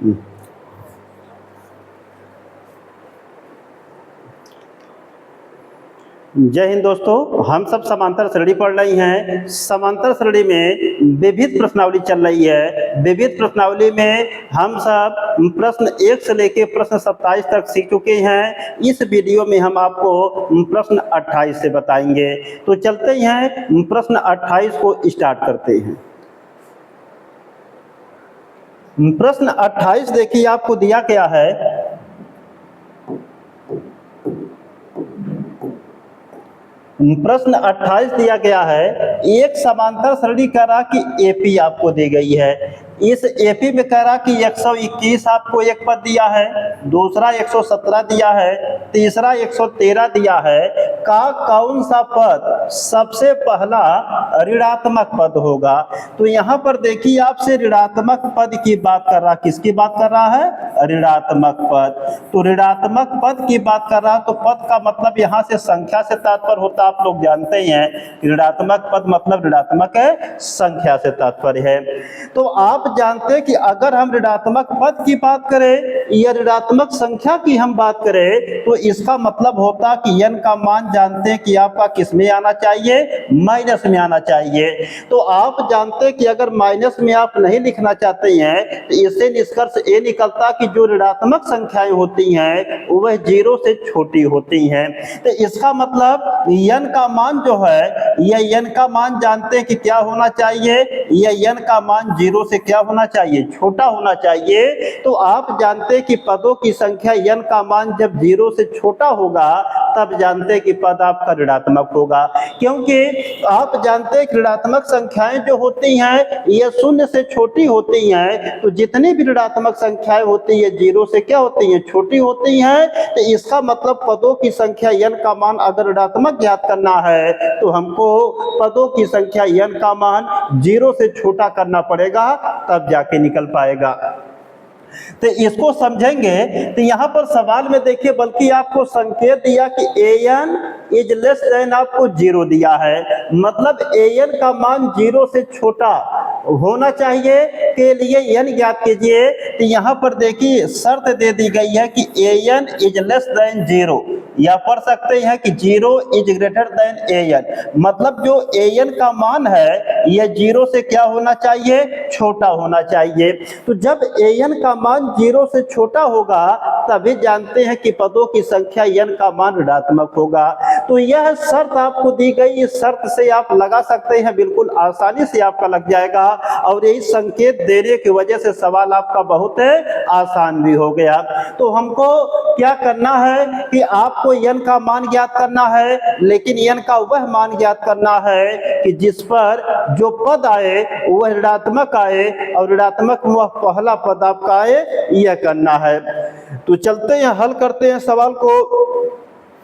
जय हिंद दोस्तों, हम सब समांतर श्रेणी पढ़ रही हैं। समांतर श्रेणी में विविध प्रश्नावली चल रही है। विविध प्रश्नावली में हम सब प्रश्न 1 से लेकर प्रश्न 27 तक सीख चुके हैं। इस वीडियो में हम आपको प्रश्न 28 से बताएंगे। तो चलते हैं, प्रश्न 28 को स्टार्ट करते हैं। प्रश्न 28 देखिए, आपको दिया क्या है। प्रश्न 28 दिया गया है, एक समांतर श्रेणी कह रहा कि एपी आपको दी गई है। इस एपी में कह रहा कि 121 आपको एक पद दिया है, दूसरा 117 दिया है, तीसरा 113 दिया है। का कौन सा पद सबसे पहला ऋणात्मक पद होगा? तो यहाँ पर देखिए, आपसे ऋणात्मक पद की बात कर रहा। किसकी बात कर रहा है? ऋणात्मक पद। तो ऋणात्मक पद की बात कर रहा, तो पद का मतलब यहाँ से संख्या से तात्पर्य होता, आप लोग जानते ही हैं। ऋणात्मक पद मतलब ऋणात्मक है, संख्या से तात्पर्य है। तो आप जानते हैं कि अगर हम ऋणात्मक पद की बात करें या ऋणात्मक संख्या की हम बात करें, तो इसका मतलब होता कि n का मान जानते हैं कि आपका किस में आना चाहिए? माइनस में आना चाहिए। तो आप जानते हैं कि अगर माइनस में आप नहीं लिखना चाहते हैं, तो इससे निष्कर्ष ये निकलता कि जो ऋणात्मक संख्याएं होती हैं वह 0 से छोटी होती हैं। तो इसका मतलब n का मान जो है, यह n का मान जानते हैं कि क्या होना चाहिए? यह n का मान 0 से क्या होना चाहिए? छोटा होना चाहिए। तो आप जानते हैं कि पदों की संख्या n का मान जब 0 से छोटा होगा, तब जानते हैं कि पद आपका ऋणात्मक होगा। क्योंकि आप जानते हैं कि ऋणात्मक संख्याएं जो होती हैं ये 0 से छोटी होती हैं। तो जितनी भी ऋणात्मक संख्याएं होती है 0 से क्या होती हैं? छोटी होती हैं। तो इसका मतलब पदों की संख्या n का मान अगर ऋणात्मक ज्ञात करना है, तो हमको पदों की संख्या n का मान 0 से छोटा करना पड़ेगा, तब जाके निकल पाएगा। तो इसको समझेंगे। तो यहाँ पर सवाल में देखिए, बल्कि आपको संकेत दिया कि an इज लेस देन आपको 0 दिया है। मतलब an का मान 0 से छोटा होना चाहिए के लिए n ज्ञात कीजिए। तो यहाँ पर देखिए शर्त दे दी गई है कि an इज लेस देन 0, या पढ़ सकते हैं कि 0 इज ग्रेटर देन an। मतलब जो an का मान है यह 0 से क्या होना चाहिए? छोटा होना चाहिए। तो जब an का मान 0 से छोटा होगा, तभी जानते हैं कि पदों की संख्या n का मान ऋणात्मक होगा। तो यह शर्त आपको दी गई, इस शर्त से आप लगा सकते हैं, बिल्कुल आसानी से आपका लग जाएगा। और यही संकेत देने की वजह से सवाल आपका बहुत आसान भी हो गया। तो हमको क्या करना है कि आपको n का मान ज्ञात करना है, लेकिन n का वह मान ज्ञात करना है कि जिस पर जो पद आए वह ऋणात्मक आए, और ऋणात्मक वह पहला पद आपका आए, यह करना है। तो चलते हैं, हल करते हैं सवाल को।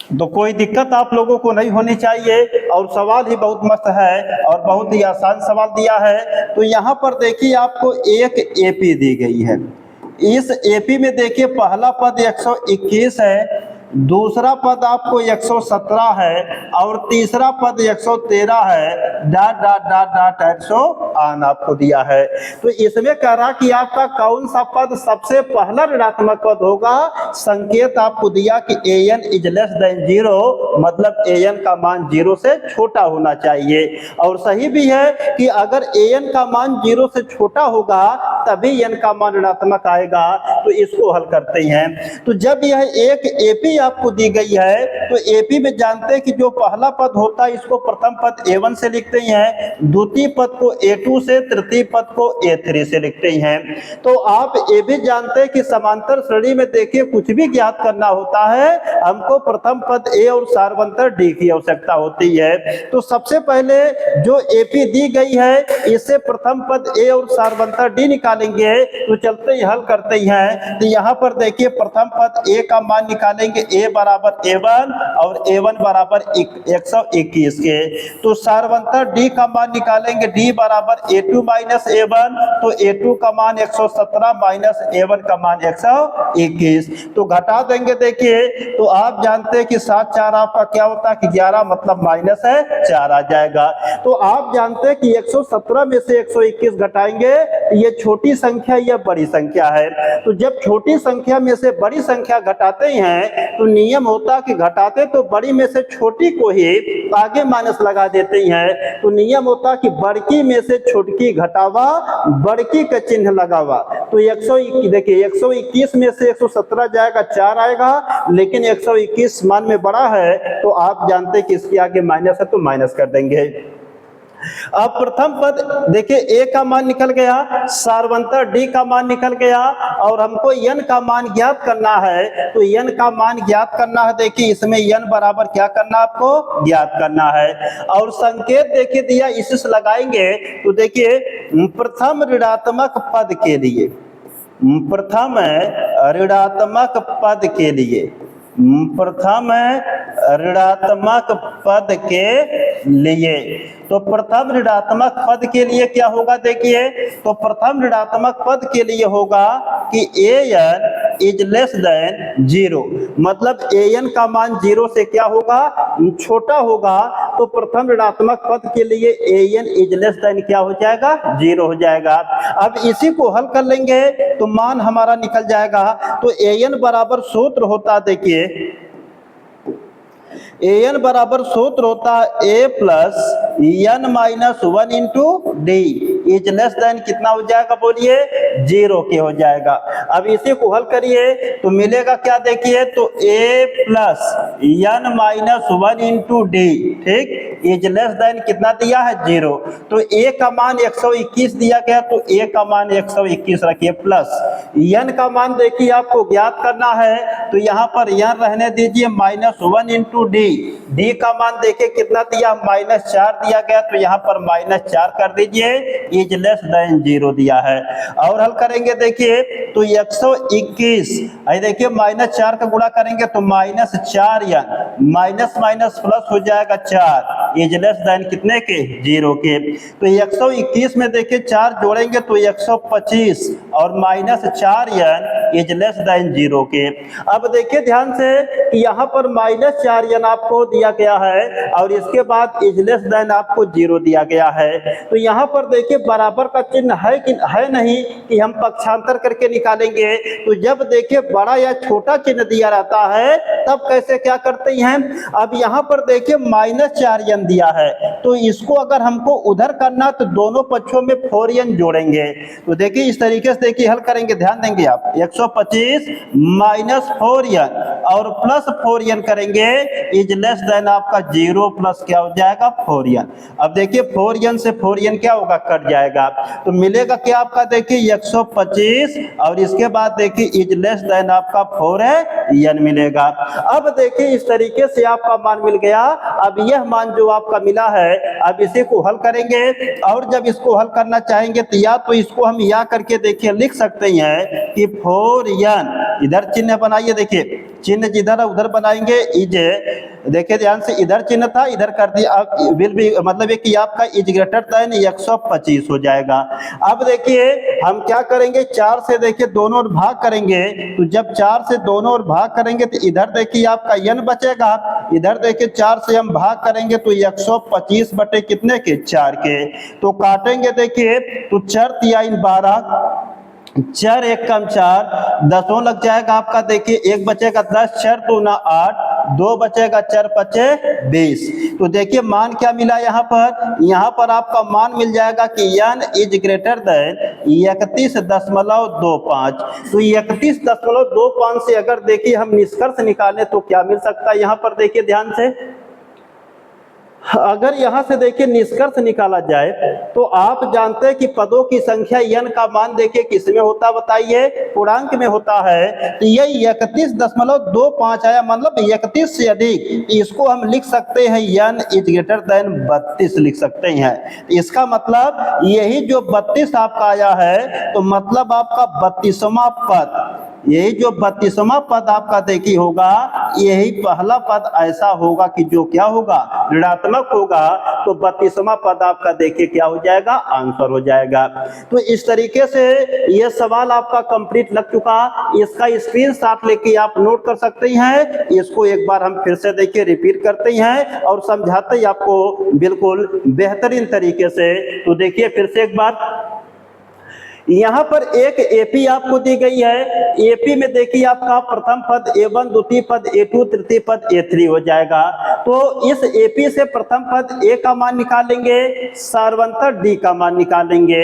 तो कोई दिक्कत आप लोगों को नहीं होनी चाहिए, और सवाल ही बहुत मस्त है और बहुत ही आसान सवाल दिया है। तो यहाँ पर देखिए, आपको एक एपी दी गई है। इस एपी में देखिए पहला पद 121 है, दूसरा पद आपको 117 है, और तीसरा पद 113 है। Dot dot dot dot and so on आपको दिया है। तो इसमें कह रहा कि आपका कौन सा पद सबसे पहला ऋणात्मक पद होगा। संकेत आपको दिया कि an इज लेस देन 0, मतलब an का मान 0 से छोटा होना चाहिए। और सही भी है कि अगर an का मान 0 से छोटा होगा, तभी n का मान ऋणात्मक आएगा। तो इसको हल करते हैं। तो जब यह एक एपी आपको दी गई है, तो एपी में जानते हैं कि जो पहला पद होता है इसको प्रथम पद a1 से लिखते हैं, द्वितीय पद को a2 से, तृतीय पद को a3 से लिखते हैं। तो आप ये भी जानते हैं कि समांतर श्रेणी में देखिए कुछ भी ज्ञात करना होता है, हमको प्रथम पद a और सार्वंतर d की आवश्यकता होती है। तो सबसे पहले जो एपी दी गई है, इससे प्रथम पद a और सार्वंतर d निकालेंगे। तो चलते ही हल करते हैं। तो यहाँ पर देखिए प्रथम पद a का मान निकालेंगे, a बराबर a1 और a1 बराबर 121 के। तो सारवंतर d का मान निकालेंगे, d बराबर a2 माइनस a1, तो a2 का मान 117 माइनस a1 का मान 121। तो घटा देंगे देखिए, तो आप जानते हैं कि 7 4 आपका क्या होता है कि 11, मतलब माइनस है 4 आ जाएगा। तो आप जानते हैं कि 117 में से 121 घटाएंगे, ये छोटी संख्या या बड़ी संख्या है। तो जब छोटी संख्या में से बड़ी संख्या घटाते हैं तो नियम होता है कि घटाते तो बड़ी में से छोटी को ही आगे माइनस लगा देते हैं। तो नियम होता है कि बड़की में से छोटकी घटावा, बड़की का चिन्ह लगावा। तो 121 देखिए, 121 में से 117 जाएगा, 4 आएगा, लेकिन 121 मान में बड़ा है तो आप जानते हैं कि इसके आगे माइनस है तो माइनस कर देंगे। अब प्रथम पद देखिए, a का मान निकल गया, सारवंतर d का मान निकल गया, और हमको n का मान ज्ञात करना है। तो n का मान ज्ञात करना है, देखिए इसमें n बराबर क्या करना आपको ज्ञात करना है। और संकेत देखिए दिया, इसे लगाएंगे तो देखिए प्रथम ऋणात्मक पद के लिए, प्रथम ऋणात्मक पद के लिए, प्रथम ऋणात्मक पद के लिए, तो प्रथम ऋणात्मक पद के लिए क्या होगा देखिए, तो प्रथम ऋणात्मक पद के लिए होगा कि an इज लेस देन 0, मतलब an का मान 0 से क्या होगा, छोटा होगा। तो प्रथम ऋणात्मक पद के लिए an इज लेस देन क्या हो जाएगा, 0 हो जाएगा। अब इसी को हल कर लेंगे तो मान हमारा निकल जाएगा। तो an बराबर सूत्र होता, देखिए an बराबर सूत्र होता है a plus n minus 1 into D is less than कितना हो जाएगा बोलिए, 0 के हो जाएगा। अब इसी को हल करिए तो मिलेगा क्या देखिए, तो a plus n minus 1 into D, ठीक, इज लेस देन कितना दिया है, 0। तो a का मान 121 दिया गया, तो a का मान 121 रखिए, प्लस n का मान देखिए आपको ज्ञात करना है, तो यहाँ पर n रहने दीजिए, माइनस 1 इंटू डी का मान देखिए कितना दिया, माइनस 4 दिया गया, तो यहाँ पर माइनस 4 कर दीजिए, इज लेस देन 0 दिया है। और हल करेंगे देखिए तो 121, देखिए माइनस 4 का गुणा करेंगे तो minus 4n, minus minus plus हो जाएगा 4, इज लेस देन कितने के, 0 के। तो 121 में देखिए 4 जोड़ेंगे तो 125 और minus 4n is less than 0 के। अब देखिए ध्यान से कि यहाँ पर माइनस 4n आपको दिया गया है और इसके बाद इज लेस देन आपको 0 दिया गया है। तो यहाँ पर देखिए बराबर का चिन्ह है कि है नहीं कि हम पक्षांतर करके निकालेंगे। तो जब देखिए बड़ा या छोटा चिन्ह दिया रहता है तब कैसे क्या करते हैं। अब यहाँ पर देखिए माइनस 4n दिया है, तो इसको अगर हमको उधर करना तो दोनों पक्षों में 4n जोड़ेंगे। तो देखिए इस तरीके से देखिए हल करेंगे, ध्यान देंगे आप, 125 माइनस 4n और प्लस 4n करेंगे, इज लेस देन आपका 0 प्लस क्या हो जाएगा, 4n। अब देखिए 4n से 4n क्या होगा, कट जाएगा, तो मिलेगा क्या आपका देखिए 125 और इसके बाद देखिए इज लेस देन आपका 4n मिलेगा। अब देखिए इस तरीके से आपका मान मिल गया। अब यह मान जो आपका मिला है, अब इसी को हल करेंगे, और जब इसको हल करना चाहेंगे तो या तो इसको हम या करके देखिए लिख सकते हैं कि 4n, इधर चिन्ह बनाइए, देखिए चिन्ह जिधर उधर बनाएंगे, इज देखिए ध्यान से इधर चिन्ह था इधर कर दिया, अब विल भी मतलब है कि आपका इज ग्रेटर देन 125 हो जाएगा। अब देखिए हम क्या करेंगे, 4 से देखिए दोनों ओर भाग करेंगे, तो जब 4 से दोनों ओर भाग करेंगे तो इधर देखिए आपका n बचेगा, इधर देखिए 4 से हम भाग करेंगे तो 125 बटे कितने के, 4 के। तो काटेंगे देखिए तो 4 3 12, 4 1 कम 4, 10 लग जाएगा आपका, देखिए 1 बचेगा 10, 4 2 ना 8, 2 बचेगा 4 5 20। तो देखिए मान क्या मिला यहाँ पर आपका मान मिल जाएगा कि n इज ग्रेटर देन 31.25। तो 31.25 से अगर देखिए हम निष्कर्ष निकालें तो क्या मिल सकता है, यहाँ पर देखिए ध्यान से, अगर यहां से देखिए निष्कर्ष निकाला जाए तो आप जानते हैं कि पदों की संख्या n का मान देखिए किस में होता बताइए, पूर्णांक में होता है। तो ये 31.25 आया, मतलब 31 से अधिक, इसको हम लिख सकते हैं n इज ग्रेटर देन 32 लिख सकते हैं। इसका मतलब यही जो 32 आपका आया है, तो मतलब आपका 32वां पद यही जो 32वां पद आपका देखिए होगा, यही पहला पद ऐसा होगा कि जो क्या होगा, ऋणात्मक होगा। तो 32वां पद आपका देखिए क्या हो जाएगा, आंसर हो जाएगा। तो इस तरीके से यह सवाल आपका कंप्लीट लग चुका। इसका स्क्रीनशॉट लेके आप नोट कर सकते हैं। इसको एक बार हम फिर से देखिए रिपीट करते हैं और समझाते हैं आपको बिल्कुल बेहतरीन तरीके से। तो देखिए फिर से एक बार, यहाँ पर एक एपी आपको दी गई है। एपी में देखिए आपका प्रथम पद A1, द्वितीय पद A2, तृतीय पद A3 हो जाएगा। तो इस एपी से प्रथम पद A का मान निकालेंगे, सर्वंतर D का मान निकालेंगे।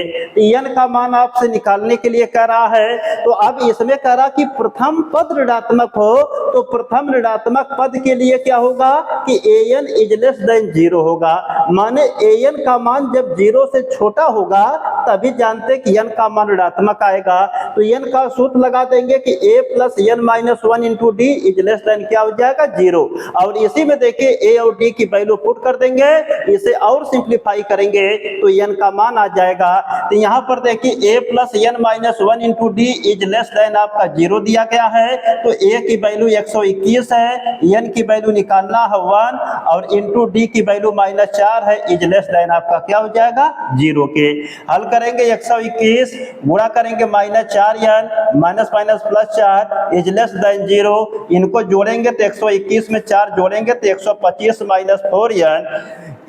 N का मान आपसे निकालने के लिए कह रहा है। तो अब इसमें कह रहा कि प्रथम पद ऋणात्मक हो, तो प्रथम ऋणात्मक पद के लिए क्या होगा कि AN इज लेस देन 0 होगा। माने AN का मान जब 0 से छोटा होगा तभी जानते कि N का मान ऋणात्मक आएगा। तो N का सूत्र लगा देंगे कि A plus N minus 1 into D is less than क्या हो जाएगा, 0। और इसी में देखिए A और D की वैल्यू पुट कर देंगे, इसे और सिंप्लीफाई करेंगे तो N का मान आ जाएगा। तो यहाँ पर देखिए A plus N minus 1 into D is less than आपका 0 दिया गया है। तो A की वैल्यू 121 है, N की वैल्यू निकालना है 1 और इंटू D की वैल्यू -4 है, इज लेस देन आपका क्या हो जाएगा, 0 के। हल करेंगे 121 गुणा करेंगे -4N minus minus plus 4 is less than 0। इनको जोड़ेंगे तो 121 में 4 जोड़ेंगे तो 125 minus 4N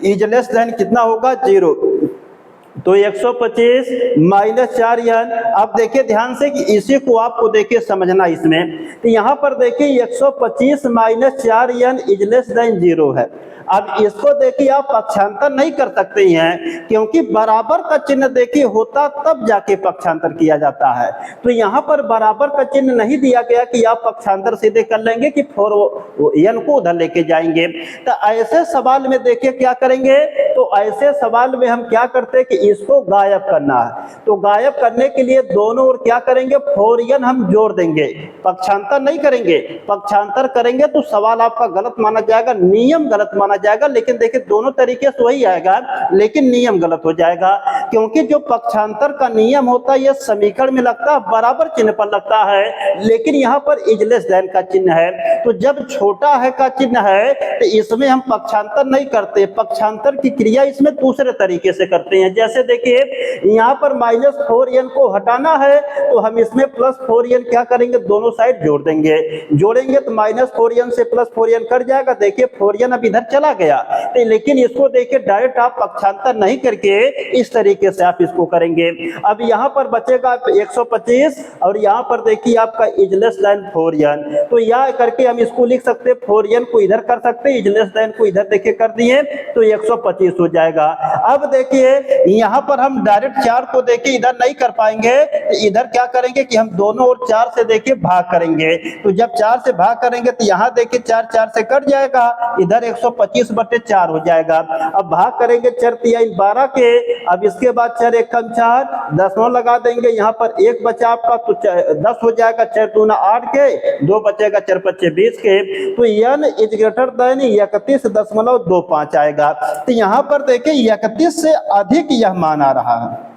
is less than कितना होगा, 0। तो 125 माइनस 4N। अब देखिए ध्यान से कि इसी को आपको देखिए समझना इसमें। तो यहाँ पर देखिए 125 minus 4N is less than 0 है। अब इसको देखिए आप पक्षांतर नहीं कर सकते हैं, क्योंकि बराबर का चिन्ह देखिए होता तब जाके पक्षांतर किया जाता है। तो यहाँ पर बराबर का चिन्ह नहीं दिया गया कि आप पक्षांतर सीधे कर लेंगे कि N को उधर लेके जाएंगे। तो ऐसे सवाल में देखिए क्या करेंगे, तो ऐसे सवाल में हम क्या करते हैं कि इसको गायब करना है। तो गायब करने के लिए दोनों ओर क्या करेंगे, 4N हम जोड़ देंगे, पक्षांतर नहीं करेंगे। पक्षांतर करेंगे तो सवाल आपका गलत माना जाएगा, नियम गलत माना जाएगा। लेकिन देखिए दोनों तरीके से वही आएगा, लेकिन नियम गलत हो जाएगा, क्योंकि जो पक्षांतर का नियम होता है यह समीकरण में लगता है, बराबर चिन्ह पर लगता है, लेकिन यहाँ पर इज लेस देन का चिन्ह है। तो जब छोटा है का चिन्ह है तो इसमें हम पक्षांतर नहीं करते, पक्षांतर की क्रिया इसमें दूसरे तरीके से करते हैं। जैसे देखिए यहाँ पर -4N को हटाना है तो हम इसमें +4N क्या करेंगे, दोनों साइड जोड़ देंगे। जोड़ेंगे तो -4N से +4N कट जाएगा। देखिए 4N अब इधर चला गया, तो लेकिन इसको देखिए डायरेक्ट आप पक्षांतर नहीं करके इस तरीके से आप इसको करेंगे। अब यहाँ पर बचेगा 125 और यहाँ पर देखिए आपका इज लेस देन 4N। तो यह करके हम इसको लिख सकते हैं, 4N को इधर कर सकते हैं, इज लेस देन को इधर देखिए कर दिए तो 125 हो जाएगा। अब देखिए यहाँ पर हम डायरेक्ट 4 को देखिए इधर नहीं कर पाएंगे, तो इधर क्या करेंगे कि हम दोनों ओर 4 से देखिए भाग करेंगे। तो जब 4 से भाग करेंगे तो यहाँ देखिए 4 4 से कट जाएगा, इधर 125/4 हो जाएगा। अब भाग करेंगे 4 3 12 के। अब इसके बाद 4 1 4 दशमलव लगा देंगे, यहाँ पर 1 बचा आपका तो 10 हो जाएगा, 4 2 8 के, 2 बचेगा 4 5 20 के। तो N इज ग्रेटर देन 31.25 आएगा। तो यहाँ पर देखिए 31 से अधिक यह मान आ रहा है।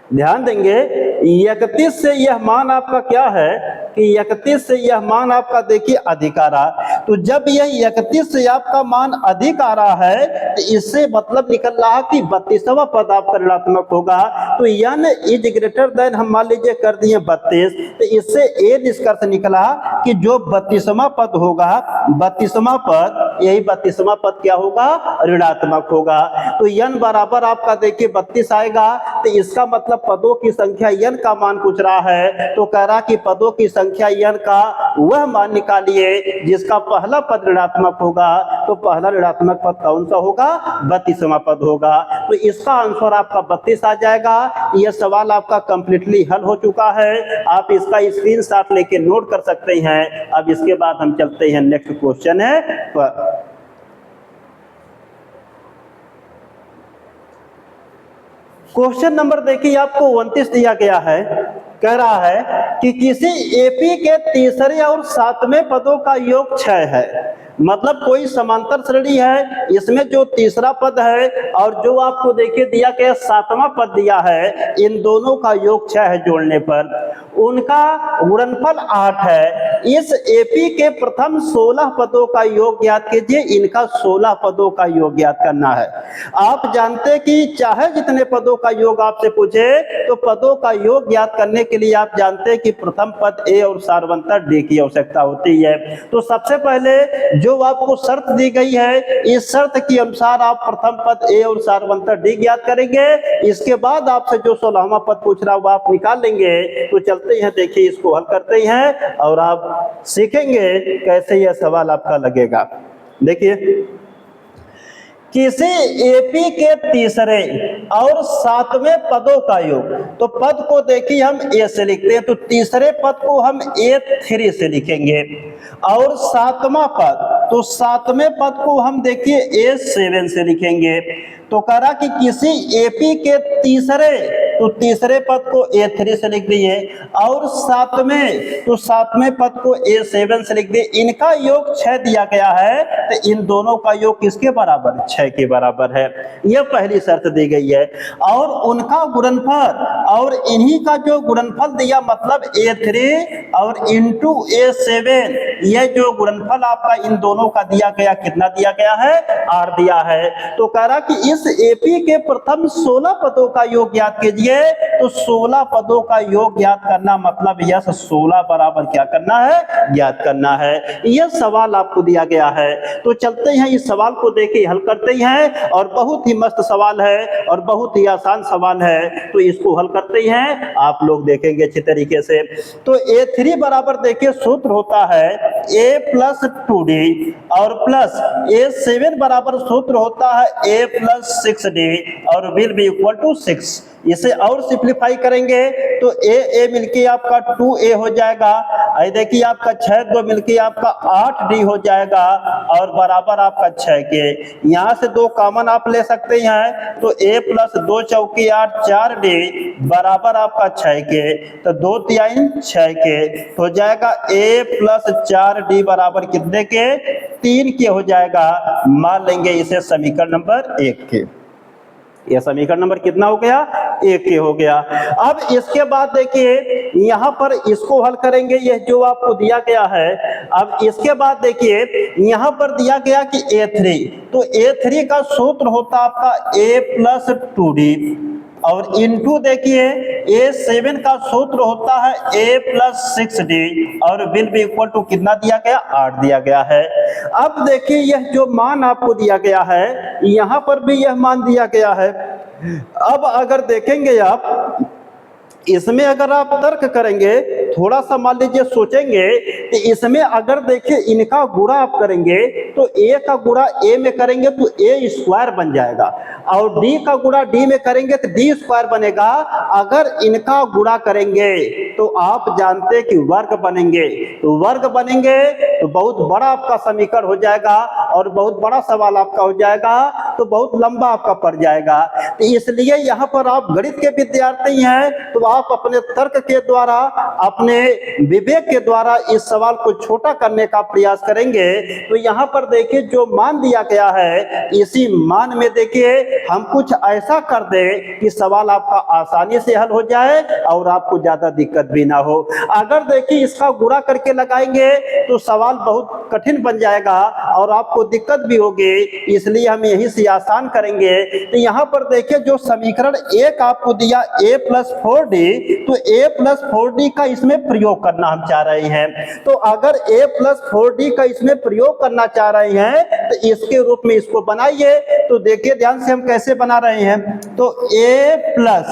ध्यान देंगे 31 से यह मान आपका क्या है कि 31 से यह मान आपका देखिए अधिक आ रहा। तो जब यह 31 से आपका मान अधिक आ रहा है तो इससे मतलब निकल रहा कि 32वां पद आपका ऋणात्मक होगा। तो N इज ग्रेटर देन हम मान लीजिए कर दिए 32, तो इससे ये निष्कर्ष निकला कि जो 32वां पद होगा, 32वां पद, यही 32वां पद क्या होगा, ऋणात्मक होगा। तो N बराबर आपका देखिए 32 आएगा। तो इसका मतलब पदों की संख्या N का मान पूछ रहा है। तो कह रहा कि पदों की संख्या N का वह मान निकालिए जिसका पहला पद ऋणात्मक होगा। तो पहला ऋणात्मक पद कौन सा होगा, 32वां पद होगा। तो इसका आंसर आपका 32 आ जाएगा। यह सवाल आपका कंप्लीटली हल हो चुका है। आप इसका स्क्रीनशॉट लेके नोट कर सकते हैं। अब इसके बाद हम चलते हैं नेक्स्ट क्वेश्चन है पर। क्वेश्चन नंबर देखिए आपको 29 दिया गया है। कह रहा है कि किसी एपी के तीसरे और सातवें पदों का योग 6 है। मतलब कोई समांतर श्रेणी है, इसमें जो तीसरा पद है और जो आपको देखिए दिया गया सातवां पद दिया है, इन दोनों का योग 6 है जोड़ने पर, उनका गुणनफल 8 है। इस एपी के प्रथम 16 पदों का योग ज्ञात कीजिए, इनका 16 पदों का योग ज्ञात करना है। आप जानते कि चाहे जितने पदों का योग आपसे पूछे, तो पदों का योग ज्ञात करने के लिए आप जानते हैं कि प्रथम पद ए और सारवंतर डी की आवश्यकता होती है। तो सबसे पहले जो आपको शर्त दी गई है, इस शर्त के अनुसार आप प्रथम पद ए और सारवंतर डी ज्ञात करेंगे। इसके बाद आपसे जो 16वां पद पूछ रहा वो आप निकाल लेंगे। तो चलते हैं, देखिए इसको हल करते हैं और आप सीखेंगे कैसे यह सवाल आपका लगेगा। देखिए, किसी एपी के तीसरे और सातवें पदों का योग, तो पद को देखिए हम ए से लिखते हैं, तो तीसरे पद को हम A3 से लिखेंगे और सातवां पद, तो सातवें पद को हम देखिए A7 से लिखेंगे। तो कह रहा कि किसी एपी के तीसरे, तो तीसरे पद को A3 से लिख दिए और सातवें, तो सातवें पद को A7 से लिख दिए। इनका योग 6 दिया गया है, तो इन दोनों का योग किसके बराबर? 6 के बराबर है। यह पहली शर्त दी गई है। और उनका गुणनफल, और इन्हीं का जो गुणनफल दिया, मतलब A3 और इंटू A7, यह जो गुणनफल आपका इन दोनों का दिया गया, कितना दिया गया है? 8 दिया है। तो कह रहा कि इस एपी के प्रथम 16 पदों का योग ज्ञात कीजिए। तो 16 पदों का योग ज्ञात करना मतलब यह 16 बराबर क्या करना है? ज्ञात करना है। यह सवाल आपको दिया गया है। तो चलते हैं, इस सवाल को देखिए हल करते हैं, और बहुत ही मस्त सवाल है और बहुत ही आसान सवाल है। तो इसको हल करते हैं, आप लोग देखेंगे अच्छी तरीके से। तो A3 बराबर देखिए सूत्र होता है A प्लस 2D और प्लस A7 बराबर सूत्र होता है A प्लस 6D और विल बी इक्वल टू 6। इसे और सिंप्लीफाई करेंगे तो A मिलके आपका 2A हो जाएगा। देखिए आपका 6 2 मिलके आपका 8D हो जाएगा और बराबर आपका 6 के। यहाँ से 2 कॉमन आप ले सकते हैं, तो A प्लस 2 चौकी 8 4D बराबर आपका 6 के। तो 2 3 6 के हो जाएगा। A प्लस 4D बराबर कितने के? 3 के हो जाएगा। मान लेंगे इसे समीकरण नंबर 1 के। यह समीकरण नंबर कितना हो गया? 1 के हो गया। अब इसके बाद देखिए यहाँ पर इसको हल करेंगे, यह जो आपको दिया गया है। अब इसके बाद देखिए यहाँ पर दिया गया कि A3, तो A3 का सूत्र होता आपका A प्लस 2D और इनटू देखिए A7 का सूत्र होता है A प्लस 6D और विल बी इक्वल टू कितना दिया गया? 8 दिया गया है। अब देखिए यह जो मान आपको दिया गया है, यहाँ पर भी यह मान दिया गया है। अब अगर देखेंगे आप, इसमें अगर आप तर्क करेंगे, थोड़ा सा मान लीजिए सोचेंगे, तो इसमें अगर देखिए इनका गुणा आप करेंगे तो A का गुणा A में करेंगे तो A स्क्वायर बन जाएगा और D का गुणा D में करेंगे तो D स्क्वायर बनेगा। अगर इनका गुणा करेंगे तो आप जानते कि वर्ग बनेंगे, तो वर्ग बनेंगे तो बहुत बड़ा आपका समीकरण हो जाएगा और बहुत बड़ा सवाल आपका हो जाएगा, तो बहुत लंबा आपका पड़ जाएगा। तो इसलिए यहाँ पर आप गणित के विद्यार्थी हैं, तो आप अपने तर्क के द्वारा, अपने विवेक के द्वारा इस सवाल को छोटा करने का प्रयास करेंगे। तो यहाँ पर देखिए जो मान दिया गया है, इसी मान में देखिए हम कुछ ऐसा कर दें कि सवाल आपका आसानी से हल हो जाए और आपको ज्यादा दिक्कत भी ना हो। अगर देखिए इसका गुणा करके लगाएंगे तो सवाल बहुत कठिन बन जाएगा और आपको दिक्कत भी होगी, इसलिए हम यही से आसान करेंगे। तो यहाँ पर देखिए जो समीकरण 1 आपको दिया A प्लस 4D, तो A प्लस 4D का इसमें प्रयोग करना हम चाह रहे हैं। तो अगर A प्लस 4D का इसमें प्रयोग करना चाह रहे हैं तो इसके रूप में इसको बनाइए। तो देखिए ध्यान से हम कैसे बना रहे हैं। तो A प्लस,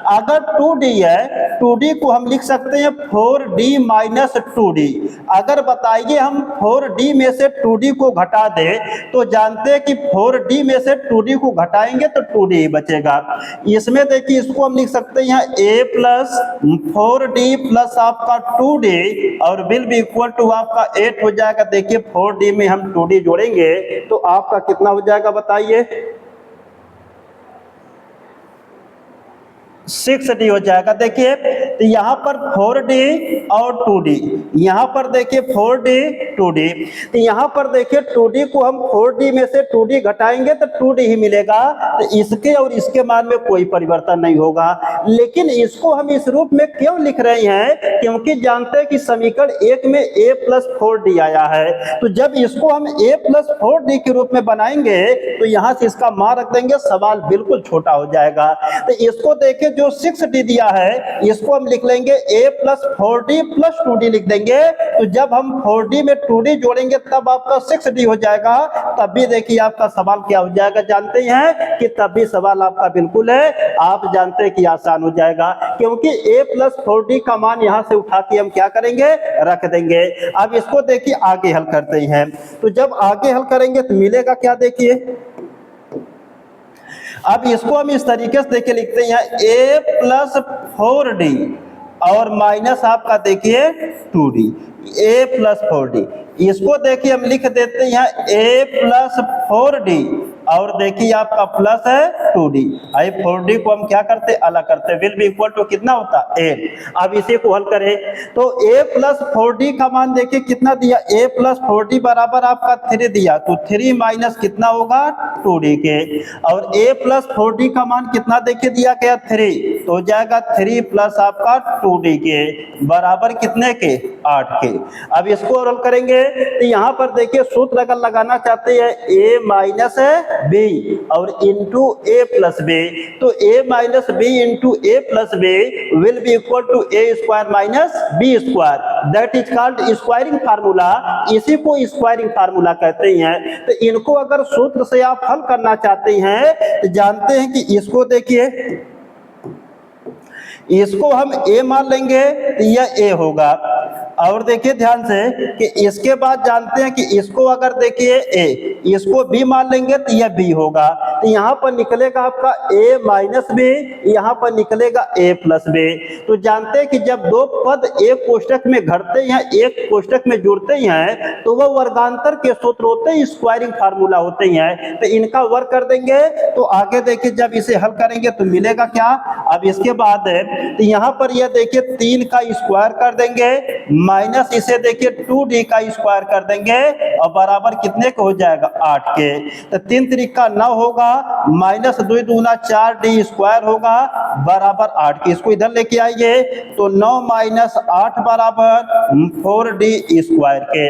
अगर 2D है, 2D को हम लिख सकते हैं 4D माइनस 2D। अगर बताइए हम 4D में से 2D को घटा दे, तो जानते हैं कि 4D में से 2D को घटाएंगे तो 2D ही बचेगा। इसमें देखिए इसको हम लिख सकते हैं A प्लस 4D प्लस आपका 2D और विल बी इक्वल टू आपका 8 हो जाएगा। देखिए 4D में हम 2D जोड़ेंगे तो आपका कितना हो जाएगा बताइए? 6D हो जाएगा। देखिए तो यहाँ पर 4D और 2D, यहाँ पर देखिए 4D 2D, तो यहाँ पर देखिए 2D को हम 4D में से 2D घटाएंगे तो 2D ही मिलेगा, तो इसके और इसके मान में कोई परिवर्तन नहीं होगा। लेकिन इसको हम इस रूप में क्यों लिख रहे हैं, क्योंकि जानते हैं कि समीकरण 1 में a प्लस 4D आया है, तो जब इसको हम a प्लस 4D के रूप में बनाएंगे तो यहाँ से इसका मान रख देंगे, सवाल बिल्कुल छोटा हो जाएगा। तो इसको देखिए जो 6D दिया है इसको हम लिख लेंगे a plus 4D plus 2D लिख देंगे, तो जब हम 4D में 2D जोड़ेंगे तब आपका 6D हो जाएगा। तब भी देखिए आपका सवाल क्या हो जाएगा, जानते हैं कि तब भी सवाल आपका बिल्कुल है, आप जानते हैं कि आसान हो जाएगा, क्योंकि a प्लस 4D का मान यहाँ से उठा के हम क्या करेंगे, रख देंगे। अब इसको देखिए आगे हल करते हैं, तो जब आगे हल करेंगे तो मिलेगा क्या, देखिए अब इसको हम इस तरीके से देखिए लिखते हैं a प्लस 4D और माइनस आपका देखिए 2D, a प्लस 4D, इसको देखिए हम लिख देते हैं a प्लस 4D और देखिए आपका प्लस है 2D। आई 4D को हम क्या करते, अलग करते, विल बी इक्वल टू कितना होता 8। अब इसी को हल करें तो a प्लस 4D का मान देखिए कितना दिया, a प्लस 4D बराबर आपका 3 दिया, तो 3 माइनस कितना होगा 2D के, और a प्लस 4D का मान कितना देखिए दिया गया 3, तो हो जाएगा 3 प्लस आपका 2D के बराबर कितने के, 8 के। अब इसको हल करेंगे तो यहाँ पर देखिए सूत्र अगर लगाना चाहते हैं a माइनस b और इंटू a प्लस b, तो a minus b into a plus b will be equal to a square minus b square, that is called squaring formula, इसी को स्क्वायरिंग फार्मूला कहते हैं। तो इनको अगर सूत्र से आप हल करना चाहते हैं तो जानते हैं कि इसको देखिए, इसको हम a मान लेंगे तो यह a होगा, और देखिए ध्यान से कि इसके बाद जानते हैं कि इसको अगर देखिए a, इसको b मान लेंगे तो यह b होगा, तो यहाँ पर निकलेगा आपका a माइनस b, यहाँ पर निकलेगा a प्लस b। तो जानते हैं कि जब दो पद एक कोष्टक में घटते हैं एक कोष्टक में जुड़ते हैं तो वह वर्गांतर के सूत्र होते हैं, स्क्वायरिंग फार्मूला होते हैं, तो इनका वर्ग कर देंगे। तो आगे देखिए जब इसे हल करेंगे तो मिलेगा क्या, अब इसके बाद तो यहाँ पर यह देखिए 3 का स्क्वायर कर देंगे माइनस इसे देखिए 2D का स्क्वायर कर देंगे और बराबर कितने को हो जाएगा 8 के, तो 3 तरीका 9 होगा माइनस 2 दूना 4D स्क्वायर होगा बराबर 8 के। इसको इधर लेके आइए तो 9 माइनस 8 बराबर 4D स्क्वायर के।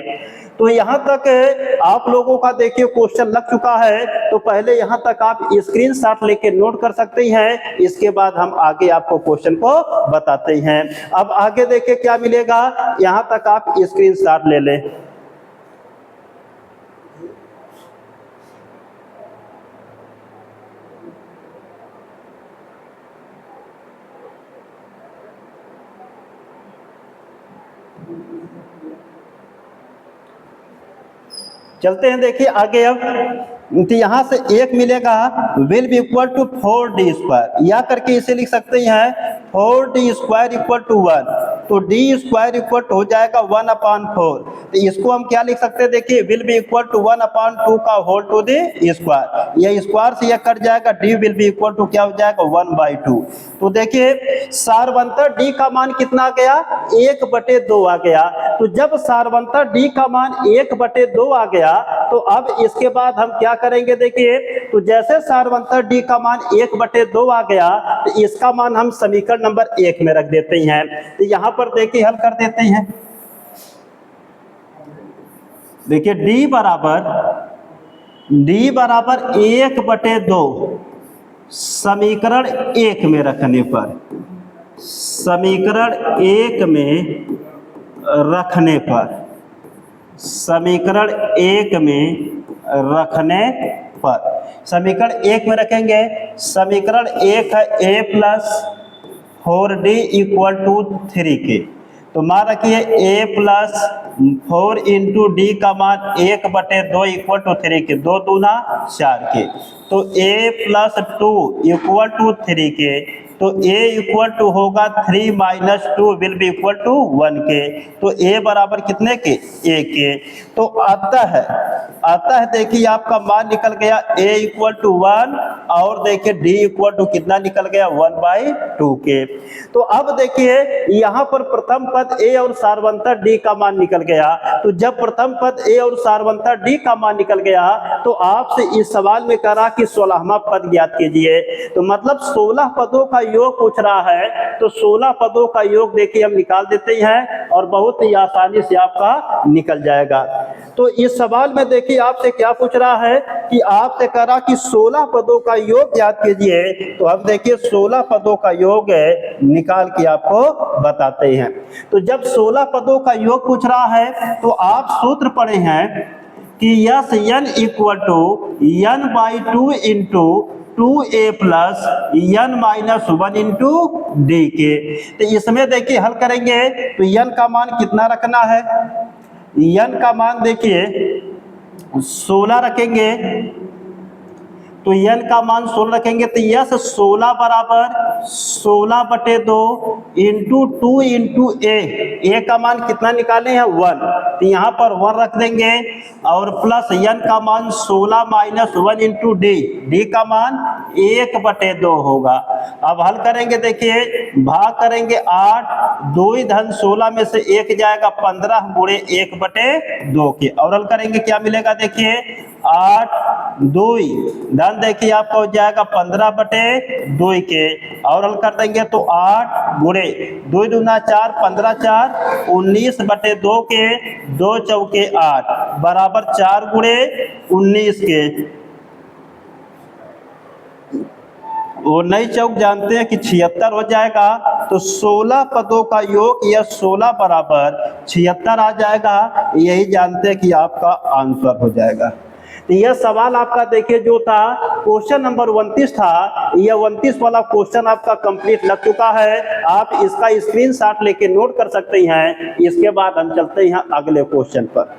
तो यहाँ तक आप लोगों का देखिए क्वेश्चन लग चुका है, तो पहले यहाँ तक आप स्क्रीनशॉट लेके नोट कर सकते हैं, इसके बाद हम आगे आपको क्वेश्चन को बताते हैं। अब आगे देखिए क्या मिलेगा, यहाँ तक आप स्क्रीनशॉट ले लें। चलते हैं देखिए आगे। अब तो यहाँ से एक मिलेगा will be equal to 4D square, या करके इसे लिख सकते हैं 4D स्क्वायर इक्वल टू 1, तो D स्क्वायर इक्वल टू हो जाएगा 1/4। तो इसको हम क्या लिख सकते हैं, देखिए विल बी इक्वल टू 1/2 का होल टू द स्क्वायर, यह स्क्वायर से यह कट जाएगा, D will be equal to क्या हो जाएगा 1/2। तो देखिए सारवंतर D का मान कितना आ गया, 1/2 आ गया। तो जब सारवंतर D का मान 1/2 आ गया तो अब इसके बाद हम क्या करेंगे, देखिए तो जैसे सारवंतर D का मान 1/2 आ गया तो इसका मान हम समीकरण नंबर 1 में रख देते हैं। तो यहाँ पर देखिए हल कर देते हैं, देखिए D बराबर 1/2 समीकरण 1 में रखने पर, समीकरण 1 में रखने पर, समीकरण 1 में रखने पर, समीकरण 1 में रखेंगे, समीकरण 1 है a plus 4D equal to 3 के, तो मान रखिए a प्लस 4 इंटू D का मान 1/2 इक्वल टू 3 के, 2 दूना 4 के, तो a प्लस 2 इक्वल टू 3 के, तो a इक्वल टू होगा 3 minus 2 will be equal to 1 के। तो a बराबर कितने के? a के। तो आता है देखिए आपका मान निकल गया a इक्वल टू 1 और देखिए d इक्वल टू कितना निकल गया 1/2 के। तो अब देखिए यहाँ पर प्रथम पद a और सारवंतर d का मान निकल गया। तो जब प्रथम पद a और सारवंतर d का मान निकल गया तो आपसे इस सवाल में करा कि 16वां पद ज्ञात कीजिए। तो मतलब 16 पदों का योग पूछ रहा है, तो 16 पदों का योग देखिए हम निकाल देते हैं और बहुत ही आसानी से आपका निकल जाएगा। तो इस सवाल में देखिए आपसे क्या पूछ रहा है कि आपसे करा कि 16 पदों का योग ज्ञात कीजिए। तो हम देखिए 16 पदों का योग निकाल के आपको बताते हैं। तो जब 16 पदों का योग पूछ रहा है तो आप सूत्र पढ़े हैं कि S n equal to n/2 into 2a plus n minus 1 into D के। तो इसमें देखिए हल करेंगे तो n का मान कितना रखना है? n का मान देखिए 16 रखेंगे। तो n का मान 16 रखेंगे तो यस 16 बराबर 16/2 इंटू 2 इंटू a का मान कितना निकाले हैं 1। तो यहाँ पर 1 रख देंगे और प्लस n का मान 16 माइनस 1 इंटू d का मान 1/2 होगा। अब हल करेंगे देखिए भाग करेंगे 8 2 धन 16 में से 1 जाएगा 15 गुणे 1/2 के। और हल करेंगे क्या मिलेगा देखिए 8 2 धन देखिए आपका हो जाएगा 15/2 के। और हल कर देंगे तो 8 गुणे 2 दूना 4 15 4 19/2 के 2 चौके 8 बराबर 4 गुणे 19 के। वो नई चौक जानते हैं कि 76 हो जाएगा। तो 16 पदों का योग या 16 बराबर 76 आ जाएगा। यही जानते हैं कि आपका आंसर हो जाएगा। तो यह सवाल आपका देखिए जो था क्वेश्चन नंबर 29 था, यह 29 वाला क्वेश्चन आपका कंप्लीट लग चुका है। आप इसका स्क्रीनशॉट लेके नोट कर सकते हैं। इसके बाद हम चलते हैं अगले क्वेश्चन पर।